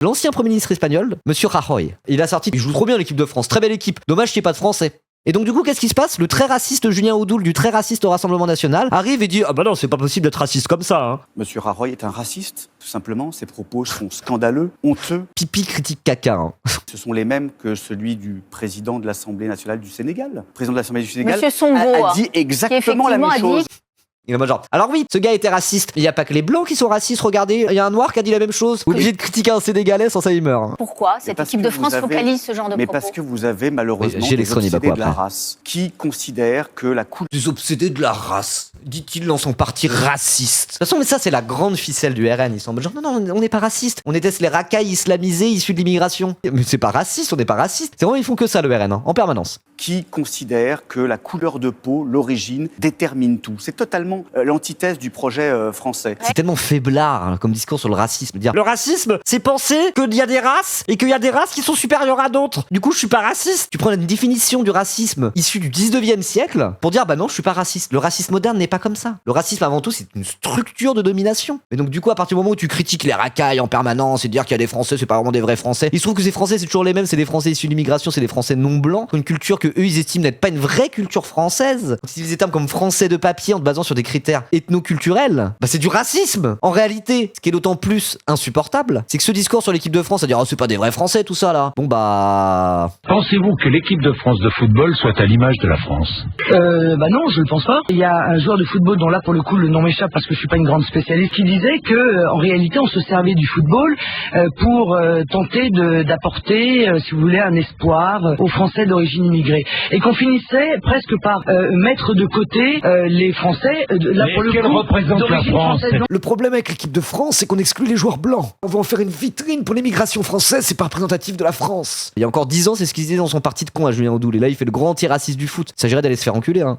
L'ancien Premier ministre espagnol, Monsieur Rajoy, il a sorti, il joue trop bien l'équipe de France, très belle équipe, dommage qu'il n'y ait pas de Français. Et donc du coup, qu'est-ce qui se passe? Le très raciste Julien Audoul du très raciste Rassemblement National arrive et dit « Ah bah non, c'est pas possible d'être raciste comme ça hein. ». Monsieur Rajoy est un raciste, tout simplement. Ses propos sont scandaleux, honteux. Pipi critique caca. Hein. Ce sont les mêmes que celui du président de l'Assemblée nationale du Sénégal. Le président de l'Assemblée du Sénégal Monsieur Songo, a dit exactement la même chose. Il est en mode genre, alors oui, ce gars était raciste, mais il n'y a pas que les blancs qui sont racistes, regardez, il y a un noir qui a dit la même chose. Vous êtes obligé de critiquer un Sénégalais sans ça il meurt. Pourquoi cette équipe de France focalise ce genre de propos? Mais parce que vous avez malheureusement des obsédés de la race qui considèrent que la couleur... Des obsédés de la race, dit-il dans son parti raciste. De toute façon, mais ça c'est la grande ficelle du RN, ils sont en mode genre non, on n'est pas raciste, on déteste les racailles islamisés issus de l'immigration. Mais c'est pas raciste, on n'est pas raciste. C'est vraiment, ils font que ça le RN, hein, en permanence. Qui considèrent que la couleur de peau, l'origine, détermine tout. C'est totalement l'antithèse du projet français. C'est tellement faiblard hein, comme discours sur le racisme. Dire le racisme, c'est penser qu'il y a des races et qu'il y a des races qui sont supérieures à d'autres. Du coup, je suis pas raciste. Tu prends une définition du racisme issue du 19e siècle pour dire bah non, je suis pas raciste. Le racisme moderne n'est pas comme ça. Le racisme avant tout, c'est une structure de domination. Et donc du coup, à partir du moment où tu critiques les racailles en permanence et dire qu'il y a des Français, c'est pas vraiment des vrais Français. Il se trouve que ces Français, c'est toujours les mêmes, c'est des Français issus de l'immigration, c'est des Français non blancs, une culture que eux ils estiment n'être pas une vraie culture française. Ils utilisent des termes comme français de papier en te basant sur des critères ethnoculturels. Bah c'est du racisme. En réalité, ce qui est d'autant plus insupportable, c'est que ce discours sur l'équipe de France, à dire oh c'est pas des vrais Français tout ça là. Bon bah. Pensez-vous que l'équipe de France de football soit à l'image de la France? Bah non, je ne pense pas. Il y a un joueur de football dont là pour le coup le nom m'échappe parce que je suis pas une grande spécialiste qui disait que en réalité on se servait du football pour tenter d'apporter, si vous voulez, un espoir aux Français d'origine immigrée et qu'on finissait presque par mettre de côté les Français là mais pour le quelle coup représente la France? Le problème avec l'équipe de France, c'est qu'on exclut les joueurs blancs. On va en faire une vitrine pour l'immigration française, c'est pas représentatif de la France. Il y a encore 10 ans, c'est ce qu'il disait dans son parti de con à Julien Audoul. Et là, il fait le grand antiraciste du foot. Il s'agirait d'aller se faire enculer, hein.